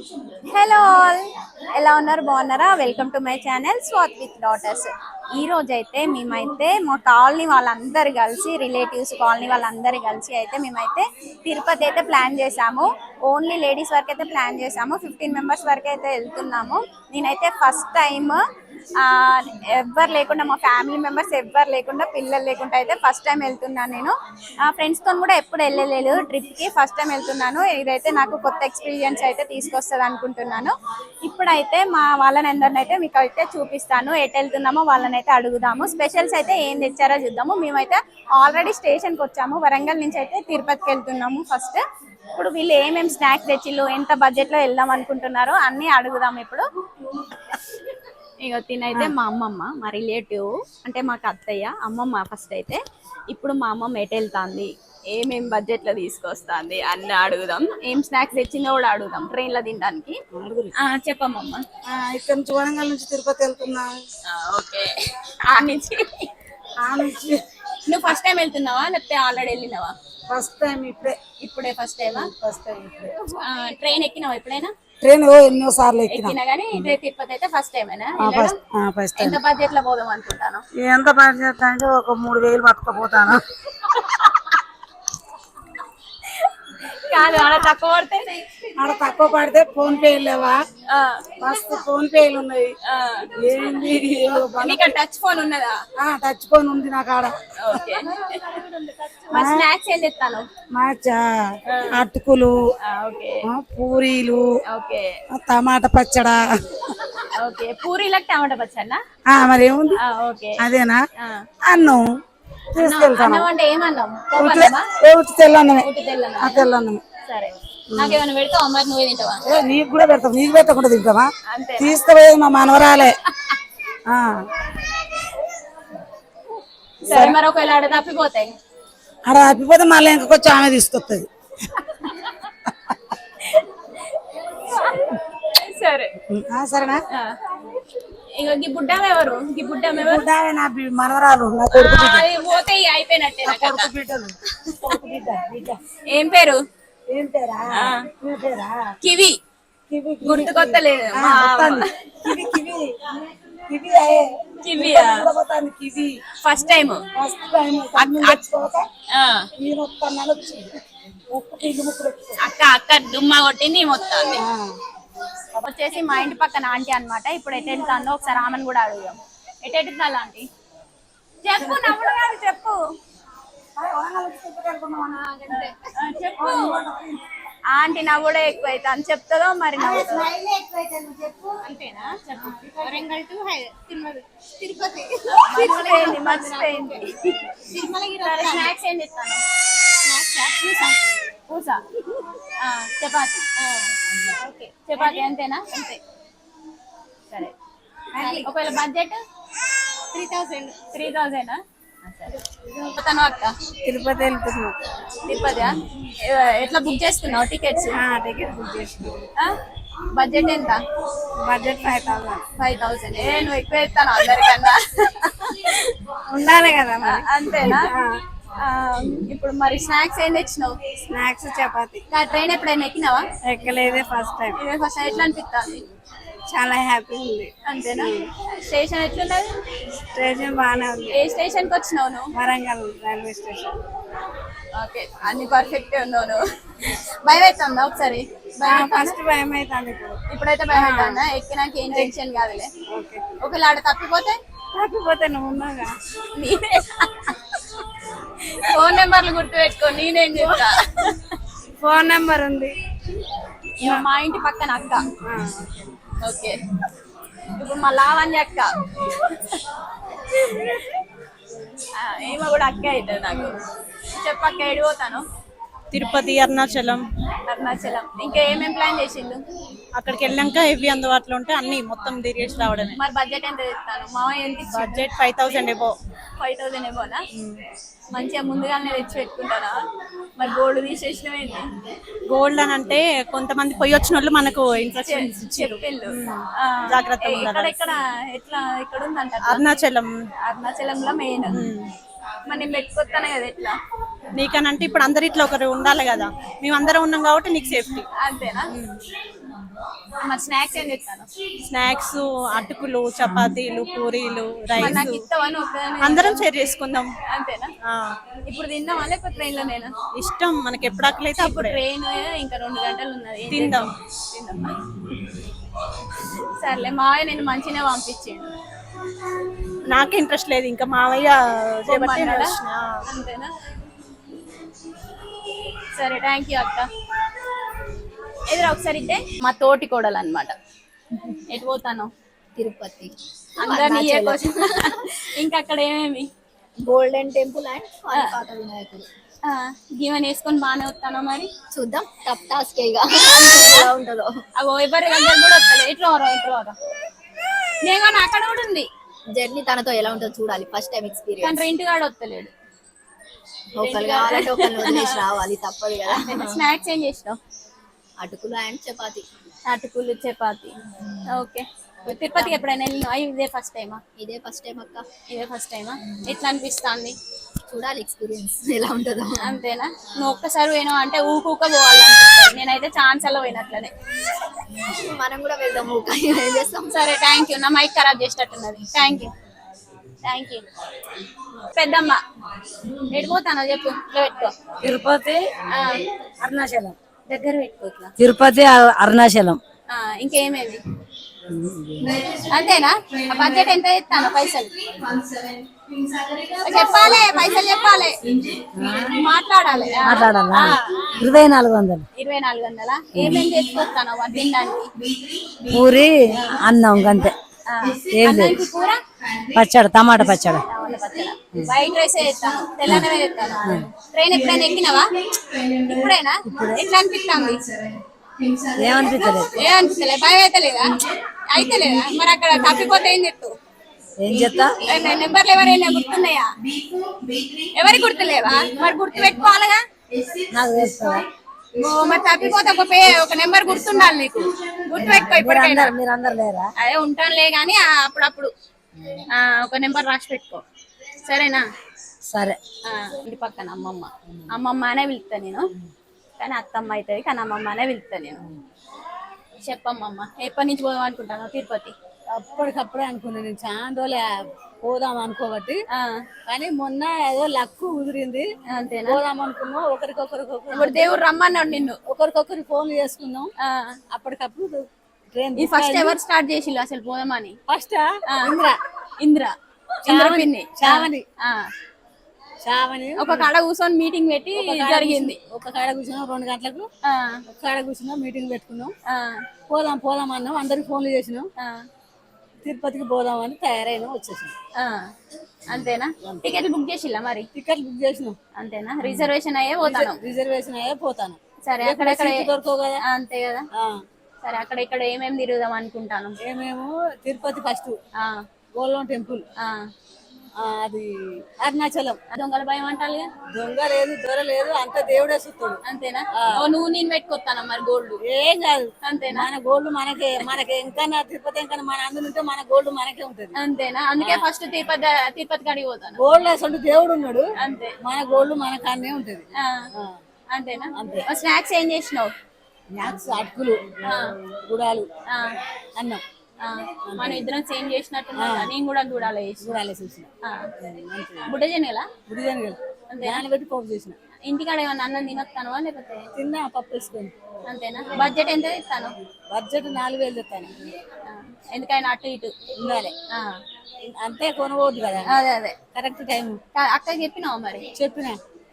Hello all, ఎలా ఉన్నారు? బాగున్నారా? వెల్కమ్ టు మై ఛానల్ స్వాత్ విత్ డాటర్స్. ఈ రోజు అయితే మేమైతే మా కాలనీ వాళ్ళందరూ కలిసి, రిలేటివ్స్ కాలనీ వాళ్ళందరూ కలిసి అయితే మేమైతే తిరుపతి అయితే ప్లాన్ చేసాము. ఓన్లీ లేడీస్ వరకు అయితే ప్లాన్ చేసాము. 15 మెంబర్స్ వరకు అయితే వెళ్తున్నాము. నేనైతే ఫస్ట్ టైం ఎవ్వరు లేకుండా, మా ఫ్యామిలీ మెంబర్స్ ఎవ్వరు లేకుండా, పిల్లలు లేకుండా అయితే ఫస్ట్ టైం వెళ్తున్నాను. నేను ఫ్రెండ్స్తో కూడా ఎప్పుడు వెళ్ళలేదు ట్రిప్కి, ఫస్ట్ టైం వెళ్తున్నాను. ఇదైతే నాకు కొత్త ఎక్స్పీరియన్స్ అయితే తీసుకొస్తుంది అనుకుంటున్నాను. ఇప్పుడైతే మా వాళ్ళని అందరినైతే మీకు అయితే చూపిస్తాను. ఎటు వెళ్తున్నామో వాళ్ళని అయితే అడుగుదాము. స్పెషల్స్ అయితే ఏం తెచ్చారో చూద్దాము. మేమైతే ఆల్రెడీ స్టేషన్కి వచ్చాము. వరంగల్ నుంచి అయితే తిరుపతికి వెళ్తున్నాము ఫస్ట్. ఇప్పుడు వీళ్ళు ఏమేమి స్నాక్స్ తెచ్చిళ్ళు, ఎంత బడ్జెట్లో వెళ్దాం అనుకుంటున్నారో అన్నీ అడుగుదాం ఇప్పుడు. ఇక తినైతే మా అమ్మమ్మ, మా రిలేటివ్ అంటే మాకు అత్తయ్య అమ్మమ్మ ఫస్ట్ అయితే. ఇప్పుడు మా అమ్మమ్మ ఎటు వెళ్తుంది, ఏమేమి బడ్జెట్లో తీసుకొస్తుంది అన్నీ అడుగుదాం. ఏం స్నాక్స్ తెచ్చిందో కూడా అడుగుదాం ట్రైన్లో తినడానికి. చెప్పమ్మమ్మ. ఇక్కడ నుంచి వరంగల్ నుంచి తిరుపతి వెళ్తున్నాం. ఓకే. ఆ నుంచి నువ్వు ఫస్ట్ టైం వెళ్తున్నావా లేకపోతే ఆల్రెడీ వెళ్ళినావా? First time. ఇప్పుడే ఫస్ట్ టైమా? First time. ట్రైన్ ఎక్కినావా ఎప్పుడైనా? ట్రైన్ ఎన్నో సార్లు ఎక్కినా కానీ తిరుపతి అయితే ఫస్ట్ టైమేనా? First time. ఎంత బడ్జెట్ లో పోదాం అనుకుంటాను? ఎంత బడ్జెట్ అంటే ఒక 3000 పట్టుకపోతాను. కాదు, ఆడ తక్కువ పడితే? ఆడ తక్కువ పడితే ఫోన్ పే లేవా? మస్తు ఫోన్ పేలు ఉన్నాయి. ఏంది టచ్ ఫోన్ ఉన్నదా? టచ్ ఫోన్ ఉంది నా కాడ. ఓకే. మరి స్నాక్స్ ఏం తెస్తాను? అటుకులు, ఓకే, పూరీలు, ఓకే, టమాటా పచ్చడా. ఓకే, పూరీలకు టమాటా పచ్చడా? మరి ఏముంది? ఓకే, అదేనా? అన్నం తీసుకెళ్తాను. అన్నం అంటే ఏమన్నాం? తెల్లన్నమే. తెల్లన్నమే. సరే, నాకేమైనా పెడతావా? మరి నువ్వే తింటావా? నీకు కూడా పెడతాం. నీకు పెట్టకుండా తింటావా? అంతే. తీసుకుపోయేది మా మనవరాలే. సరే, మరి ఒకవేళ ఆడ తప్పిపోతాయి? ఆడ తప్పిపోతే మళ్ళీ ఇంకొచ్చి ఆమె తీసుకొస్తుంది. సరే సరేనా? ఇక ఈ బుడ్డామె ఎవరు? ఈ బుడ్డామె ఎవరు? నా మనవరాలు. నా కొడుకు పోతే అయిపోయినట్టే. బిడ్డ. ఏం పేరు? ఏం పేరా? కివి. గుర్తుకొత్తలేదు. Kiwi first time. అక్క దుమ్మ కొట్టింది మొత్తం. వచ్చేసి మా ఇంటి పక్కన ఆంటీ అనమాట. ఇప్పుడు ఎటు వెళ్తానో ఒకసారి ఆమెను కూడా అడుగుదాం. ఎటు వెళ్తాను ఆంటీ? చెప్పు, నవ్వుడు కాదు, చెప్పు. చెప్పు. ఆంటీ నవ్వుడే ఎక్కువ అయితే అని చెప్తుందో మరి. అంతేనా? చెప్పు. వరంగల్ టు తిరుపతి. మర్చిపోయింది. స్నాక్స్ ఏం చెప్తాను? పూసా, చపాతి. ఓకే, చపాతి అంతేనా? అంతే. సరే, ఒకవేళ బడ్జెట్ 3000. అక్క తిరుపతి వెళ్తున్నా. తిరుపతి ఎట్లా బుక్ చేసుకున్నావు టికెట్స్? టికెట్ బుక్ చేసుకున్నా. బడ్జెట్ ఎంత? బడ్జెట్ 5000. నువ్వు ఎక్కువ ఇస్తాను అందరికన్నా. ఉండాలి కదా మరి. అంతేనా? ఇప్పుడు మరి స్నాక్స్ ఏం తెచ్చినావు? స్నాక్స్ చపాతి. ట్రైన్ ఎప్పుడైనా ఎక్కినావా? ఎక్కలేదే, ఫస్ట్ టైం. First time. ఎట్లా అనిపిస్తుంది? చాలా హ్యాపీ ఉంది. అంతేనా? స్టేషన్ ఎట్లున్నది? స్టేషన్ బాగానే ఉంది. ఏ స్టేషన్ కి వచ్చినావు నువ్వు? Warangal railway station. ఓకే, అన్ని పర్ఫెక్ట్ ఉన్నావు నువ్వు. భయం అవుతుందా ఒకసారి? ఫస్ట్ భయం అవుతుంది. ఇప్పుడైతే భయం అవుతుందా? ఎక్కినాక ఏం టెన్షన్ కాదులే. ఒకవేళ ఆడ తప్పిపోతే? నువ్వు ఉన్నాగా. నేనే ఫోన్ నెంబర్లు గుర్తు పెట్టుకో, నేనేం చెప్తా. ఫోన్ నెంబర్ ఉంది. మా ఇంటి పక్కన అక్క. ఓకే, ఇప్పుడు మా లావణ్య అక్క. ఏమో కూడా అక్క అవుతుంది నాకు. చెప్పక్క, ఏడిపోతాను? తిరుపతి, అరుణాచలం. ఇంకా ఏమేం ప్లాన్ చేసిండు? అక్కడికి వెళ్ళాక ఇవి అందుబాటులో ఉంటే అన్ని మొత్తం తిరిగేసి రావడమే. మరి బడ్జెట్ ఎంత తెస్తాను? మామయ్య ఎంత? Budget 5000 above. 5000 ఎబోనా? మంచిగా ముందుగానే తెచ్చి పెట్టుకుంటారా? మరి గోల్డ్ తీసేసినవేంటి? గోల్డ్ అని అంటే కొంతమంది పోయి వచ్చిన వాళ్ళు మనకు ఇన్స్ట్రక్షన్స్ ఇచ్చారు. జాగ్రత్త. ఎక్కడ ఉందంట? అరుణాచలంలో మెయిన్. మరి నేను పెట్టుకొస్తాను కదా, ఎట్లా? నీకనంటే ఇప్పుడు అందరు ఇట్లా ఒకరు ఉండాలి కదా, మేము అందరం ఉన్నాం కాబట్టి నీకు సేఫ్టీ. అంతేనా? మరి స్నాక్స్ ఏం తెస్తాను? స్నాక్స్ అటుకులు, చపాతీలు, పూరీలు, మరి రైస్ నాకు ఇస్తావని ఒక్కదాన్ని అందరం షేర్ చేసుకుందాం. అంతేనా? ఆ, ఇప్పుడు తిందామా లేకపోతే ట్రైన్ లో నేను? ఇష్టం మనకి ఎప్పుడు ఆకలి అయితే ఇప్పుడు అప్పుడే ట్రైన్ ఇంకా 2 గంటలు ఉన్నది. తిందాం. తిందామా? సర్లే, మావయ్య నేను మంచిగా పంపించిండు. నాకు ఇంట్రెస్ట్ లేదు, ఇంకా మావయ్య చేయబట్టి నేను పొమ్మన్నాడా? వచ్చిన. అంతేనా? సరే, థ్యాంక్ యూ అక్క. ఎదురా ఒకసారి ఇద్దే. మా తోటి కోడలు అనమాట. ఎటు పోతాను? తిరుపతి అందరినీ ఏ కోసం? ఇంకా అక్కడ ఏమేమి? గోల్డెన్ టెంపుల్ అండ్ పాత వినాయకుడు. గీవన్ వేసుకొని బాగానే వస్తాను మరి. చూద్దాం, టఫ్ టాస్క్ ఇక ఎలా ఉంటుందో. అగో ఎవరి దగ్గర కూడా వస్తలే. ఎట్లా నేను కానీ అక్కడ కూడా ఉంది. జర్నీ తనతో ఎలా ఉంటుందో చూడాలి. ఫస్ట్ టైం కానీ ఎక్స్పీరియన్స్. రెంట్ కాడ వస్తలేడు. ఒకరు కావాలంటే ఒకరిని వదిలేసి రావాలి, తప్పదు కదా. స్నాక్స్ ఏం చేసినావు? అటుకులు అండ్ చపాతి. అటుకులు, చపాతి. ఓకే. తిరుపతికి ఎప్పుడైనా వెళ్ళినావా? ఇదే ఫస్ట్ టైమా? ఇదే ఫస్ట్ టైం అక్క. ఇదే ఫస్ట్ టైమా? ఎట్లా అనిపిస్తుంది? చూడాలి ఎక్స్పీరియన్స్ ఎలా ఉంటుందో. అంతేనా? నువ్వు ఒక్కసారి పోయినావు అంటే ఊక పోవాలనిపిస్తుంది. నేనైతే ఛాన్స్ అలా పోయినట్లనే. మనం కూడా వెళ్దాం, ఊక ఏం చేస్తాం. సరే, థ్యాంక్ యూ. నా మైక్ ఖరాబ్ చేసేటట్టున్నది. Thank you. పెద్దమ్మ ఎడిపోతానో చెప్పు. ఇట్లా పెట్టుకో. తిరుపతి, ఆ, అరుణాచలం. దగ్గర పెట్టుకో ఇట్లా. తిరుపతి, అరుణాచలం. ఇంకేమేమి? అంతేనా? బడ్జెట్ ఎంత ఇస్తాను? పైసలు చెప్పాలి, పైసలు చెప్పాలి, మాట్లాడాలి. మాట్లాడాలా? ఆ. 2400. 2400. ఏమేమి చేసుకొస్తాను తినడానికి? పూరి, అన్నం అంతే. ఏం లేదు. అన్నానికి కూర, పచ్చడి, టమాటా పచ్చడి. టమాటా పచ్చడి. వైట్ రైస్ చేస్తాను, తెల్లనవే చేస్తాను. ట్రైన్ ఎప్పుడైనా ఎక్కినావా? ఇప్పుడైనా? ఎట్లా అనిపిస్తుంది? ఏమనిపించలేదు. ఏమనిపిస్తలే? భయం అయితే లేదా? అయితే లేదా? మరి అక్కడ తప్పిపోతే ఏం చెప్తావు? ఏం చేస్తా? నెంబర్లు ఎవరైనా గుర్తున్నాయా? ఎవరి గుర్తులేవా? మరి గుర్తు పెట్టుకోవాలిగా. నాకు తెలుస్తుందా? మరి తప్పిపోతే ఒక నెంబర్ గుర్తుండాలి నీకు. గుర్తు పెట్టుకో ఇప్పటికైనా. మీరందరు లేరా? అదే ఉంటానులే గానీ అప్పుడప్పుడు ఒక నెంబర్ రాసి పెట్టుకో, సరేనా? సరే. ఇంటి పక్కన అమ్మమ్మ అనే పిలుస్తా నేను, కానీ అత్తమ్మ అవుతుంది, కానీ అమ్మమ్మ అనే పిలుస్తా నేను. చెప్పమ్మమ్మ, ఎప్పటి నుంచి పోదాం అనుకుంటాను తిరుపతి? అప్పటికప్పుడే అనుకున్నాను నేను, చాలా రోజులు పోదాం అనుకోబట్టి. ఆ, కానీ మొన్న ఏదో లక్కు కుదిరింది, అంతేనా? పోదాం అనుకున్నాం. ఒకరికొకరు ఇప్పుడు దేవుడు రమ్మన్నాడు నిన్ను. ఒకరికొకరు ఫోన్లు చేసుకున్నాం. ఆ, అప్పటికప్పుడు ట్రైన్ ఈ ఫస్ట్ ఎవరు స్టార్ట్ చేసిల్లు అసలు పోదామని? ఫస్ట్ ఇంద్ర పిన్ని చావని ఆ, చావని ఒక కాడ కూర్చొని మీటింగ్ పెట్టి జరిగింది. ఒక కాడ కూర్చున్నాం 2 గంటలకు. ఆ, ఒక కాడ కూర్చున్నాం, మీటింగ్ పెట్టుకున్నాం. ఆ, పోదాం అన్నాం, అందరికి ఫోన్లు చేసినాం. ఆ, తిరుపతికి పోదామని తయారైనా వచ్చేసినాం. ఆ. అంతేనా? టికెట్లు బుక్ చేసిల్లా మరి? టికెట్ బుక్ చేసినాం. అంతేనా? రిజర్వేషన్ అయ్యే పోతాను. రిజర్వేషన్ అయ్యే పోతాను. సరే, అక్కడెక్కడ దొరకవు కదా. అంతే కదా. సరే, అక్కడ ఇక్కడ ఏమేమి తిరుగుదాం అనుకుంటాను? ఏమేమో తిరుపతి ఫస్ట్, ఆ, గోల్డెన్ టెంపుల్, ఆ. అది అరుణాచలం. దొంగల భయం అంటారు. దొంగ లేదు, దొర లేదు, అంత దేవుడే సుత్తుడు. అంతేనా? నువ్వు నేను పెట్టుకొస్తాను మరి గోల్డ్. ఏం కాదు. అంతేనా? మన గోల్డ్ మనకే ఇంకా తిరుపతి ఇంకా మన అందరు ఉంటే మన గోల్డ్ మనకే ఉంటది. అంతేనా? అందుకే ఫస్ట్ తిరుపతి కాడికి పోతాను. గోల్డ్ అసలు దేవుడు ఉన్నాడు, అంతే. మన గోల్డ్ మన కాడనే ఉంటది. అంతేనా? స్నాక్స్ ఏం చేసినావు? స్నాక్స్ అటుకులు, గుడాలు, అన్నం. మనం ఇద్దరం సేమ్ చేసినట్టున్నా. నేను కూడా గుడాలు చేసి గుడాలు చూసిన. బుడ్డ జనగలా? గుడిజనగలు నానబెట్టి పోపు చేసిన. ఇంటికాడ ఏమన్నా అన్నం తినొస్తాను లేకపోతే? తిన్నా, పప్పు వేసుకొని. అంతేనా? బడ్జెట్ ఎంత ఇస్తాను? బడ్జెట్ 4000 చెప్తాను. ఎందుకైనా అటు ఇటు ఉండాలి, అంతే కొనవద్దు కదా. అదే కరెక్ట్ టైం. అక్కకి చెప్పినావా మరి? చెప్పిన.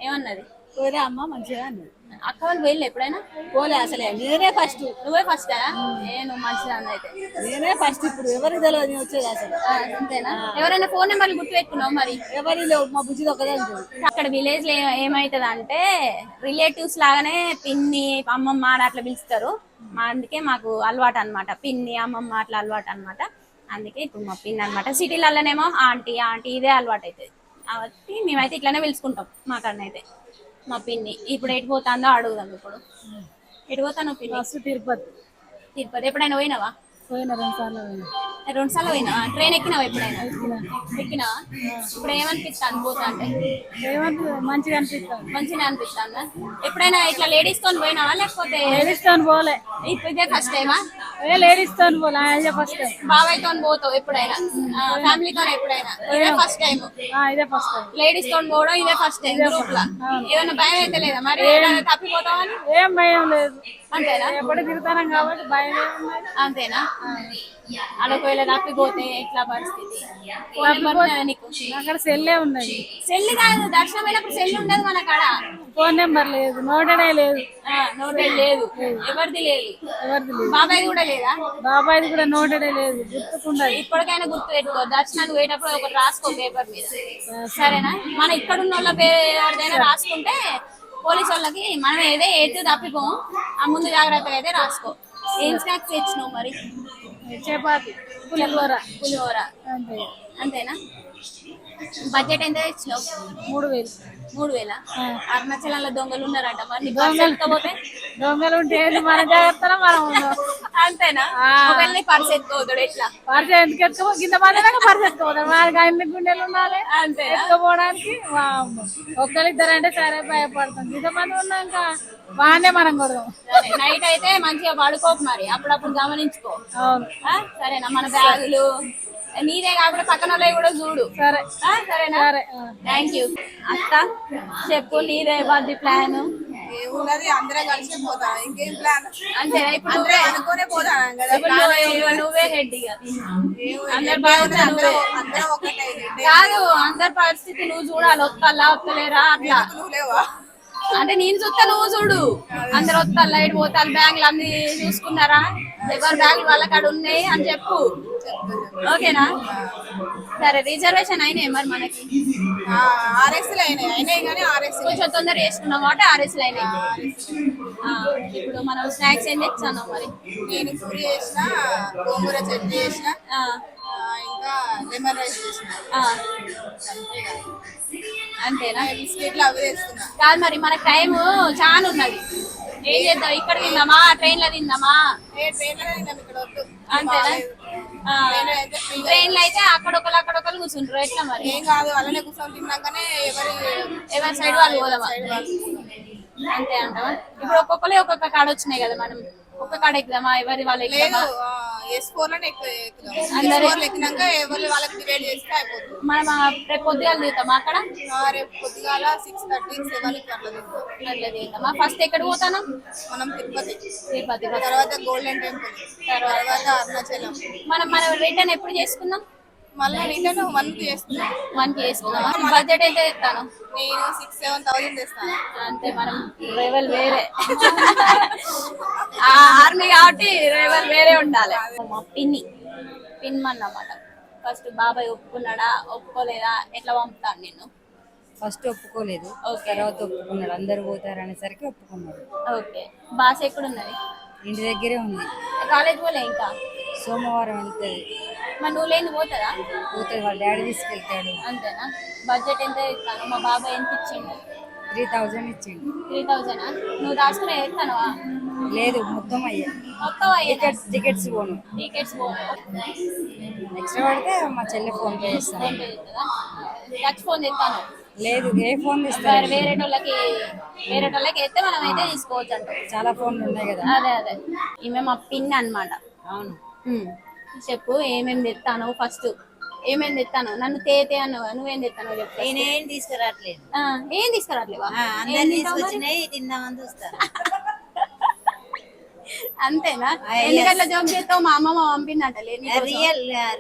ఏమన్నది? పోయిరా అమ్మ మంచిగా అన్నది. అక్క వాళ్ళు వెళ్ళి ఎప్పుడైనా? పోలే అసలే, నేనే ఫస్ట్. నువ్వే ఫస్ట్? నువ్వు మంచిదాన్ని అయితే. నేనే ఫస్ట్. ఇప్పుడు ఎవరికి తెలియదు నేను వచ్చేది అసలు. అంతేనా? ఎవరైనా ఫోన్ నెంబర్లు గుర్తు పెట్టుకున్నావు మరి? ఎవరి లేవు, మా బుజ్జిది ఒకదే ఉంటుంది. అక్కడ విలేజ్ లో ఏమైతుంది అంటే రిలేటివ్స్ లాగానే పిన్ని అమ్మమ్మ అని అట్లా పిలుస్తారు. అందుకే మాకు అలవాటు అనమాట, పిన్ని అమ్మమ్మ అట్లా అలవాటు అనమాట. అందుకే ఇప్పుడు మా పిన్ని అనమాట. సిటీలలోనేమో ఆంటీ ఇదే అలవాటు అవుతుంది కాబట్టి మేమైతే ఇట్లానే పిలుచుకుంటాం. మాకన్నైతే మా పిన్ని. ఇప్పుడు ఎటు పోతుందో అడుగుదాం. ఇప్పుడు ఎటు పోతాను పిన్ని? తిరుపతి. ఎప్పుడైనా పోయినావా? పోయిన 2 సార్లు పోయినా. 2 సార్లు పోయినా? ట్రైన్ ఎక్కినావా ఎప్పుడైనా? ఎక్కినావా? ఇప్పుడు ఏమనిపిస్తాను పోతా అంటే? ఏమంటారు మంచిగా అనిపిస్తుంది. మంచిగా అనిపిస్తుందా? ఎప్పుడైనా ఇట్లా లేడీస్ తో పోయినావా లేకపోతే లేడీస్ తో పోలే, ఇదే ఫస్ట్ టైమా? లేడీస్ తో పోలే, అదే ఫస్ట్ టైం. బాబాయ్ తో పోతావు ఎప్పుడైనా? ఫ్యామిలీతో ఎప్పుడైనా? ఇదే ఫస్ట్ టైం. ఇదే ఫస్ట్ టైం. లేడీస్ తో పోవడం ఇదే ఫస్ట్ టైం గ్రూప్ లా. ఏమైనా భయం అయితే లేదా మరి ఏమైనా తప్పిపోతావా అని? ఏం భయం లేదు, అంతేనా? ఎప్పుడు తిరుగుతాం కాబట్టి భయం ఏమున్నది. అంతేనా? అలా ఒకవేళ తప్పిపోతే ఎట్లా పరిస్థితి? ఫోన్ నెంబర్ ఉన్నదా నీకు? అక్కడ సెల్లే ఉన్నది. సెల్ కాదు, దర్శనం అయినప్పుడు సెల్ ఉండదు మన కాడ. ఫోన్ నెంబర్ లేదు, నోటెడే లేదు. నోటెడ్ లేదు, ఎవరిది లేదు. ఎవరిది లేదు. బాబాయ్ కూడా లేదా? బాబాయ్ది కూడా నోటెడే లేదు, గుర్తుకుండదు. ఇప్పటికైనా గుర్తు పెట్టుకో, దర్శనానికి పోయేటప్పుడు ఒకటి రాసుకో పేపర్ మీద, సరేనా? మన ఇక్కడ ఉన్న వాళ్ళ పేరు ఎవరిదైనా రాసుకుంటే పోలీసు వాళ్ళకి మనం ఏది తప్పిపోము. ఆ ముందు జాగ్రత్తగా అయితే రాసుకో. ఏం స్నాక్స్ తెచ్చినావు మరి? చపాతి, పులిహోర. పులిహోర అంతే. అంతేనా? బడ్జెట్ ఎంత తెచ్చినావు? 3000. 3000? అరుణాచలంలో దొంగలు ఉన్నారంట, మరి నీ దొంగలు పర్స్ ఎత్తుకోపోతే? దొంగలు ఉంటే ఏంది, మన జాగ్రత్తలో మనం ఉన్నాం. అంతేనా? ఒకవేళ నీ పర్స్ ఎత్తుకోతాడు ఎట్లా? పరిచయం ఎందుకు ఎత్తుకో, కింద పడేదాకా పరిచయం ఎత్తుకోపోతాం. వాళ్ళకి అన్ని గుండెలు ఉండాలి అంతేనా? ఎత్తుకోపోవడానికి. ఒక్కరిద్దరంటే సరే భయపడతాం, ఇంతమంది ఉన్నాక బాగానే మనం కొడదాం. నైట్ అయితే మంచిగా పడుకోకు మరి, అప్పుడప్పుడు గమనించుకో. అవును, సరేనా? మన బ్యాగులు నీదే కాకుండా పక్కన వాళ్ళవి కూడా చూడు. సరే. సరేనా? సరే. Thank you. అక్క చెప్పు, నీదే బర్త్డే ప్లాన్? ఏమున్నది, అందరం కలిసి పోతాం, ఇంకేం ప్లాన్? అంతేనా? ఇప్పుడు అందరూ అనుకునే పోతాం కదా. నువ్వే హెడ్ ఇక. అందరి అందరం బాధ్యత నువ్వే. ఒకటే. కాదు, అందరి పరిస్థితి నువ్వు చూడాలి. వస్తల్లా వస్తలేరా అట్లా. నువ్వు లేవా? అంటే నేను చూస్తా, నువ్వు చూడు. అందరు వస్తారు, లైట్ పోతారు, బ్యాగులు అన్ని చూసుకున్నారా? ఎవరి బ్యాగులు వాళ్ళకి అక్కడ ఉన్నాయి అని చెప్పు, ఓకేనా? సరే, రిజర్వేషన్ అయినాయి మరి మనకి? ఆర్ఎస్లు అయినాయి కానీ ఆర్ఎస్ కొంచెం తొందర చేసుకున్నాం కాబట్టి ఆర్ఎస్లు అయినాయి. ఇప్పుడు మనం స్నాక్స్ ఏం తెచ్చాను మరి? నేను పూరి చేసిన, గోంగూర చట్నీ చేసిన, ఇంకా లెమన్ రైస్ చేసిన. అంతేనా? బిస్కెట్లు అవి తెస్తున్నా. కాదు మరి, మనకు టైం చాలా ఉన్నది. ఏం చేద్దాం? ఇక్కడ తిందామా, ట్రైన్ లో తిందామా? ఇక్కడ వద్దు. అంతేనా? ట్రైన్ లో అయితే అక్కడొకరు కూర్చుంటారు, ఎట్లా మరి? ఏం కాదు, అలానే కూర్చొని తిన్నాకనే ఎవరి సైడ్ వాళ్ళు పోదామా? అంతే అంటావా? ఇప్పుడు ఒక్కొక్క కాడ వచ్చినాయి కదా, మనం ఒక్క కాడ ఎక్కుదామా? ఎవరి వాళ్ళు ఎక్కుదామా? S4 లోనే ఎక్కినాక ఎవరి వాళ్ళకి డివైడ్ చేస్తే అయిపోతుంది. మనం రేపు పొద్దుగాల దిగుతామా అక్కడ? రేపు పొద్దుగాల 6:30, 7కి అట్లా దిగుతాం. అట్లా దిగుతామా? ఫస్ట్ ఎక్కడ పోతాను మనం తిరుపతి, తిరుపతి, తర్వాత గోల్డెన్ టెంపుల్, తర్వాత అరుణాచలం. మనం రిటర్న్ ఎప్పుడు చేసుకుందాం? మళ్ళీ రిటర్న్ 1కి చేస్తున్నాం. 1కి చేసుకుందామా? బడ్జెట్ ఎంత తెస్తాను? నేను 6,000-7,000 తెస్తాను. అంతే, మనం లెవెల్ వేరే. ఆర్మీ కాబట్టి లెవెల్ వేరే ఉండాలి. మా పిన్ అన్నమాట. ఫస్ట్ బాబాయ్ ఒప్పుకున్నాడా, ఒప్పుకోలేదా, ఎట్లా పంపుతాను నేను? ఫస్ట్ ఒప్పుకోలేదు, తర్వాత ఒప్పుకున్నాడు. అందరు పోతారు అనేసరికి ఒప్పుకున్నాడు. ఓకే. బాస్ ఎక్కడున్నది? ఇంటి దగ్గరే ఉంది. కాలేజ్ పోలే ఇంకా? సోమవారం వెళ్తుంది. మరి నువ్వు లేని పోతుందా? పోతుంది, వాళ్ళ డాడీ తీసుకెళ్తాడు. అంతేనా? బడ్జెట్ ఎంత ఇస్తాను? మా బాబాయ్ ఎంత ఇచ్చిండు? 3,000 ఇచ్చిండు. 3,000? నువ్వు దాచుకునే ఎత్తాను? లేదు, మొత్తం అయ్యా. మొత్తం అయ్యా? టికెట్స్ పోను. టికెట్స్ పోను. ఎక్స్ట్రా పడితే మా చెల్లె ఫోన్ పే చేస్తాను. ఫోన్ పే చేస్తుందా? టచ్ ఫోన్ తెస్తాను. లేదు, ఏ ఫోన్ ఇస్తారు? వేరే వాళ్ళకి ఎత్తే మనం అయితే తీసుకోవచ్చు అంట. చాలా ఫోన్లు ఉన్నాయి కదా. అదే ఈమె మా పిన్ అన్నమాట. అవును. చెప్పు, ఏమేమి తెస్తాను? ఫస్ట్ ఏమేమి తెస్తాను? నన్ను తేతే అన్నావు, నువ్వేం తెస్తానో చెప్పు. నేనేం తీసుకురావట్లేదు, ఏం తీసుకురావట్లేవా? అందరు తీసుకొచ్చినాయి తిందామని చూస్తాను. అంతేనా? ఎందుకట్లా జోక్ చేస్తావు? మా అమ్మమ్మ పంపిందంట.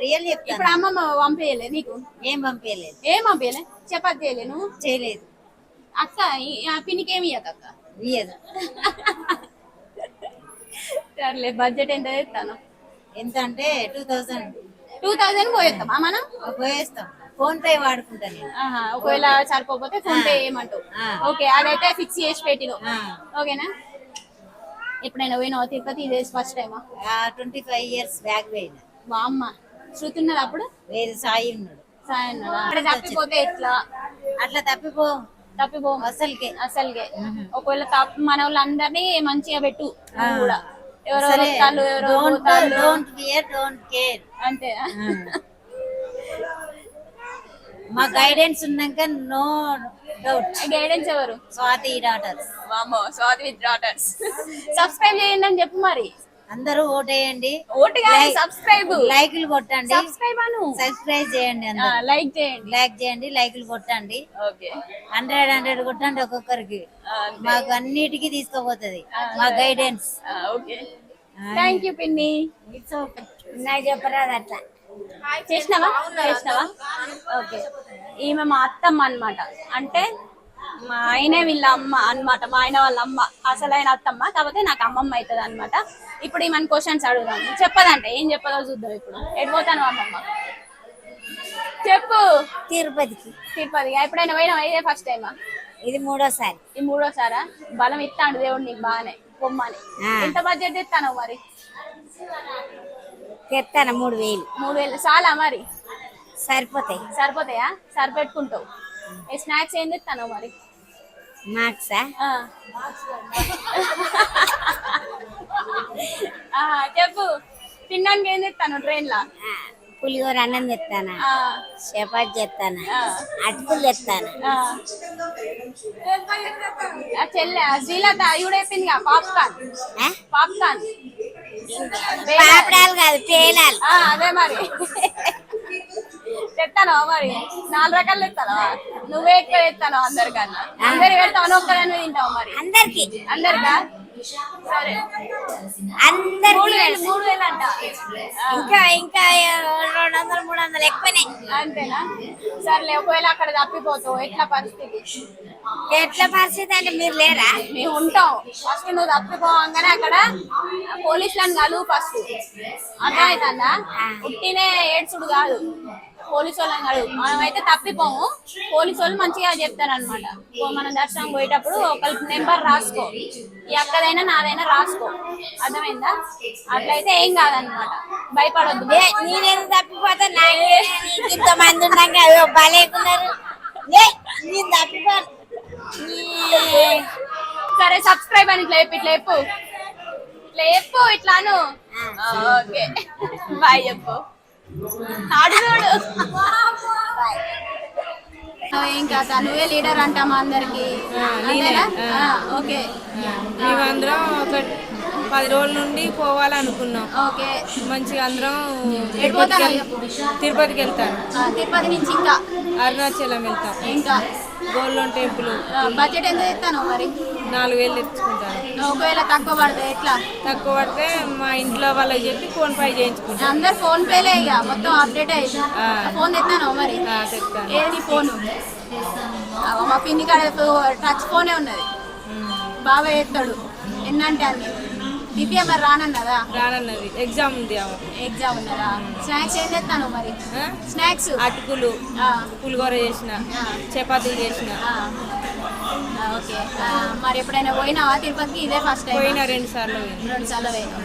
రియల్ చెప్తాను. ఇప్పుడు అమ్మమ్మ పంపించలే నీకు? ఏం పంపించలేదు. ఏం పంపించలే? చపాతి చేయలే నువ్వు? చేయలేదు. అక్క ఆ పిన్నికి ఏమి ఇయ్యక అక్క? ఇయ్యదు. సర్లే, బడ్జెట్ ఎంత తెస్తాను? ఎంత అంటే 2,000. 2,000 పోయేస్తామా మనం? పోయేస్తాం. ఫోన్ పే వాడుకుంటాను నేను. ఒకవేళ సరిపోతే ఫోన్ పే చేయమంటావు. ఓకే, అదైతే ఫిక్స్ చేసి పెట్టిను. ఓకేనా? ఎప్పుడైనా పోయినావా తిరుపతి? ఇదే ఫస్ట్ టైమా? 25 years బ్యాక్ పోయినా. మా అమ్మ శృతి ఉన్నది అప్పుడు? వేరే సాయి ఉన్నాడు. సాయి ఉన్నాడా? అక్కడ తప్పిపోతే ఎట్లా? అట్లా తప్పిపో అసలుకే ఒకవేళ మన వాళ్ళందరినీ మంచిగా పెట్టు నువ్వు కూడా, ఎవరెవరు వస్తారు ఎవరెవరు పోతారు డోంట్ ఫియర్ డోంట్ కేర్. అంతే. మా గైడెన్స్ ఉన్నాక నో డౌట్. గైడెన్స్ ఎవరు? స్వాతి డాటర్స్. వామ్మో, స్వాతి విత్ డాటర్స్. సబ్స్క్రైబ్ చేయండి అని చెప్పు మరి. అందరూ ఓటేయండి, ఓటు కాదు సబ్స్క్రైబ్. లైకులు కొట్టండి, సబ్స్క్రైబ్ అను, సబ్స్క్రైబ్ చేయండి, అందరూ లైక్ చేయండి. లైక్ చేయండి, లైకులు కొట్టండి. ఓకే 100 కొట్టండి ఒక్కొక్కరికి. మాకు అన్నిటికీ తీసుకోపోతుంది మా గైడెన్స్. ఓకే, థ్యాంక్ యూ పిన్ని. It's okay. నాకు చెప్పరాదు అట్లా. చేసినావా? ఓకే. ఈమె మా అత్తమ్మ అన్నమాట. అంటే మా ఆయనే వీళ్ళ అమ్మ అన్నమాట, మా ఆయన వాళ్ళ అమ్మ అసలైన అత్తమ్మ, కాకపోతే నాకు అమ్మమ్మ అవుతుంది అనమాట. ఇప్పుడు ఈమె క్వశ్చన్స్ అడుగుదాం. చెప్పదంటే ఏం చెప్పదో చూద్దాం. ఇప్పుడు ఎడిపోతాను అమ్మమ్మ? చెప్పు. తిరుపతికి. తిరుపతి ఎప్పుడైనా పోయినా? ఇదే ఫస్ట్ టైమా? ఇది మూడోసారి. ఈ మూడోసారా? బలం ఇస్తాడు దేవుడు నీకు బాగానే బొమ్మని. ఎంత బడ్జెట్ ఇస్తాను మరి? తెస్తాను 3000. 3000 చాలా మరి? సరిపోతాయి. సరిపోతాయా? సరిపెట్టుకుంటావు. ఈ స్నాక్స్ ఏం తెస్తాను మరి? మార్క్సా? చెప్పు. తినడానికి ఏం తెస్తాను ట్రైన్ లా? పులిహోర అన్నం తెస్తానా, చపాతి తెస్తానా, అటుకులు తెస్తాను. చెల్లె శ్రీలత కూడా చెప్పింది పాప్కార్న్. పాప్కార్న్ పాపడాలు కాదు, పేలాలు. అదే మరి. తెస్తాను మరి. 4 రకాలు తెస్తాను. నువ్వే ఎక్కువ తెస్తాను అందరికన్నా. అందరు పెడతావు, ఒక్కదాన్ని తింటావు మరి? అందరికి. అందరికా? సరే. అందరికి 3000 అంట. ఇంకా 200 300 ఎక్కువనే. అంతేనా? సర్లే. ఒకవేళ అక్కడ తప్పిపోతావు ఎట్లా పరిస్థితి? ఎట్లా పరిస్థితి అంటే మీరు లేరా? మేము ఉంటాం. ఫస్ట్ నువ్వు తప్పిపోగానే అక్కడ పోలీసులను కలువు ఫస్ట్. అర్థమవుతుందా? ఉట్టినే ఏడ్చుడు కాదు, పోలీసు వాళ్ళని కలువు. మనమైతే తప్పిపోము, పోలీసు వాళ్ళు మంచిగా చెప్తారనమాట. మనం దర్శనం పోయేటప్పుడు ఒక నెంబర్ రాసుకో, ఈ అక్కదైనా నాదైనా రాసుకో. అర్థమైందా? అట్లయితే ఏం కాదనమాట, భయపడొద్దు. నేనేం తప్పిపోతా? ఇంతమంది ఉన్నాక బాగాలేకున్నారు. నేను తప్పిపోతా. సరే సబ్స్క్రైబ్ అని ఇట్లా చెప్పు, ఇట్లా చెప్పు, ఇట్లాను. ఓకే, బాయ్ చెప్పు. అడుగుడు. ఇంకా నువ్వే లీడర్ అంటామా అందరికి? ఓకే. మేమందరం ఒక 10 రోజుల నుండి పోవాలనుకున్నాం. ఓకే, మంచిగా అందరం తిరుపతికి వెళ్తాను. తిరుపతి నుంచి ఇంకా అరుణాచలం వెళ్తాం. ఇంకా గోల్డెన్ టెంపుల్. బడ్జెట్ ఎంత తెస్తాను మరి? 4000 తెచ్చుకుంటాను. ఒకవేళ తక్కువ పడితే ఎట్లా? తక్కువ పడితే మా ఇంట్లో వాళ్ళకి చెప్పి ఫోన్ పే చేయించుకుంటాం. అందరు ఫోన్ పేలే ఇక మొత్తం అప్డేట్ అయ్యి. ఫోన్ తెస్తాను మరి? తెస్తాను. ఏది ఫోను? మా పిన్ని కాడ టచ్ ఫోనే ఉన్నది, బాగా చేస్తాడు. ఎన్నంటే అన్ని. దివ్య మరి రానన్నదా? రానన్నది, ఎగ్జామ్ ఉంది. ఎగ్జామ్ ఉన్నదా? స్నాక్స్ ఏం తెస్తాను మరి? స్నాక్స్ అటుకులు, పులిహోర చేసిన, చపాతీలు చేసిన. ఓకే. మరి ఎప్పుడైనా పోయినావా తిరుపతికి? ఇదే ఫస్ట్ టైం? పోయినా 2 సార్లు. 2 సార్లు పోయినా.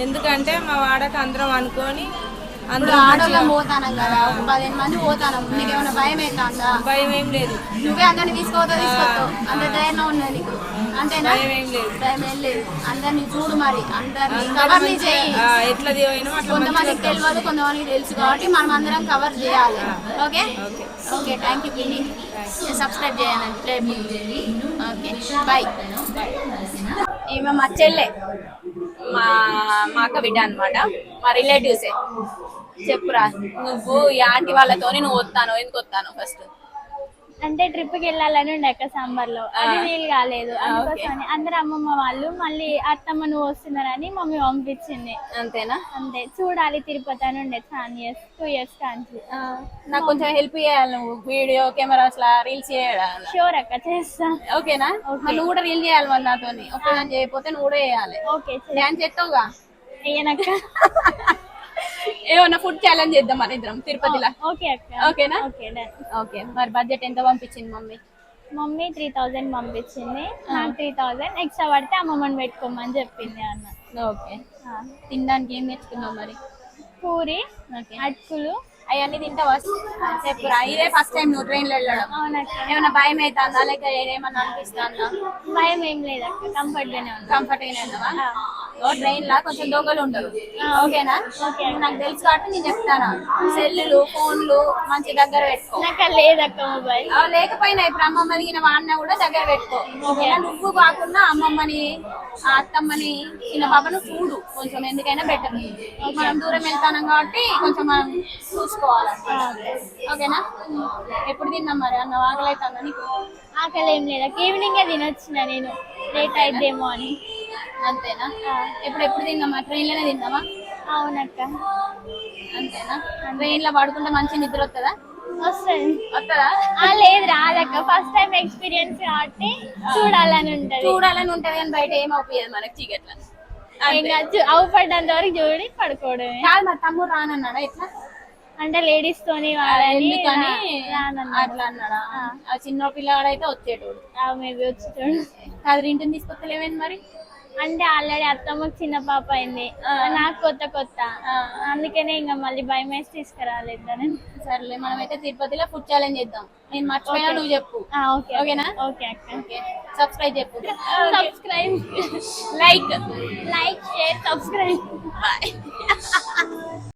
ఎందుకంటే మా వాడకు అందరం అనుకొని ఆడోళ్ళం పోతానం కదా, ఒక 15 మంది పోతానం. నీకు ఏమైనా భయం అవుతుందా? భయం ఏం లేదు. నువ్వే అందరిని తీసుకొస్తావు, అంత ధైర్యం ఉన్నది నీకు, అంతేనా? భయం ఏం లేదు. భయం ఏం లేదు. అందరిని చూడు మరి, అందరిని కవర్ చేయి. ఎట్లా కొంతమందికి తెలియదు, కొంతమందికి తెలుసు, కాబట్టి మనం అందరం కవర్ చేయాలి. ఓకే ఓకే, థ్యాంక్ యూ పిన్ని. సబ్స్క్రైబ్ చేయాలండి. Okay, bye. ఈమె మా చెల్లె, మా అక్క బిడ్డ అనమాట, మా రిలేటివ్సే. చెప్పురా, నువ్వు ఈ ఆంటీ వాళ్ళతోని నువ్వు వస్తాను, ఎందుకు వస్తాను? ఫస్ట్ అంటే ట్రిప్ కి వెళ్ళాలని ఉండే అక్క సమ్మర్ లో, అది వీలు కాలేదు. అందుకోసమని అందరు అమ్మమ్మ వాళ్ళు మళ్ళీ అత్తమ్మ నువ్వు వస్తున్నారని మమ్మీ పంపించింది. అంతేనా? అంతే. చూడాలి తిరుపతి అని ఉండే 2 years కాంచి. నాకు కొంచెం హెల్ప్ చేయాలి నువ్వు, వీడియో కెమెరాస్ లా రీల్స్ చేయడం. షూర్ అక్క, చేస్తా. ఓకేనా? నువ్వు కూడా రీల్ చేయాలి మరి నాతోని. ఒక్కదాన్ని చేయకపోతే నువ్వు కూడా చేయాలి. ఓకే, డాన్స్ చేస్తావుగా? అయ్యనక్క. ఏమన్నా ఫుడ్ ఛాలెంజ్ చేద్దాం మన ఇద్దరం తిరుపతిలో. ఓకే అక్క. ఓకేనా? Okay, done. ఓకే. మరి బడ్జెట్ ఎంత పంపించింది మమ్మీ? మమ్మీ 3000 పంపించింది. నాకు 3000 ఎక్స్ట్రా పడితే అమ్మమ్మని పెట్టుకోమని చెప్పింది అన్న. ఓకే. తినడానికి ఏం తెచ్చుకున్నావు మరి? పూరి, అటుకులు. అవన్నీ తింటావా? చెప్పురా. ఇదే ఫస్ట్ టైం నువ్వు ట్రైన్ లో వెళ్ళడం? అవునక్క. ఏమైనా భయం అవుతుందా, లేక ఏమన్నా అనిపిస్తుందా? భయం ఏం లేదక్క, కంఫర్ట్ గానే ఉంది. కంఫర్ట్ గానే ఉన్నావా? ట్రైన్ లా కొంచెం దొంగలు ఉంటారు. ఓకేనా? నాకు తెలుసు కాబట్టి నేను చెప్తాను. సెల్లులు ఫోన్లు మంచి దగ్గర పెట్టుకో. నాకు లేదక్క మొబైల్. లేకపోయినా ఇప్పుడు అమ్మమ్మ దిగిన వాడినా కూడా దగ్గర పెట్టుకో. ఓకేనా? నువ్వు కాకుండా అమ్మమ్మని అత్తమ్మని చిన్న పాపను చూడు కొంచెం, ఎందుకైనా బెటర్. మనం దూరం వెళ్తాం కాబట్టి కొంచెం మనం చూసుకోవాలన్నమాట. ఓకేనా? ఎప్పుడు తిన్నాం మరి అన్న ఆకలి అవుతుందా నీకు? ఆకలి ఏం లేదక్క, ఈవినింగ్ తినొచ్చిన నేను, లేట్ అయిద్దేమో అని. అంతేనా? ఎప్పుడు తిన్నామా? ట్రైన్ లోనే తిందామా? అవునక్క. అంతేనా? ట్రైన్ లో పడుకుంటే మంచి నిద్ర వస్తుందా? వస్తుందా? లేదు రాదక్క, ఫస్ట్ టైం ఎక్స్పీరియన్స్ కాబట్టి చూడాలని ఉంటది. చూడాలని ఉంటది కానీ బయట ఏం అవుతుంది మనకి చీకట్ల. అవుపడ్డంత వరకు చూడి పడుకోవడమే. కాదు మరి తమ్ముడు రానన్నాడా? ఎట్లా అంటే లేడీస్ తోని వాళ్ళని ఎందుకని రానన్నాడు. అట్లా అన్నాడా? ఆ చిన్న పిల్లగాడైతే వచ్చేటోడు. మేబీ వచ్చేటోడు. కాదు ఇంటిని తీసుకొస్తలేవేంది మరి? అంటే ఆల్రెడీ అత్తమ్మకి చిన్న పాప అయింది, నాకు కొత్త అందుకనే ఇంకా మళ్ళీ భయం వేసి తీసుకురాలేదు. సర్లే, మనమైతే తిరుపతిలో ఫుడ్ ఛాలెంజ్ చేద్దాం. నేను మర్చిపోయినా నువ్వు చెప్పు. ఓకేనా? ఓకే అక్క. సబ్స్క్రైబ్ చెప్పు. Subscribe, like share, subscribe. Bye.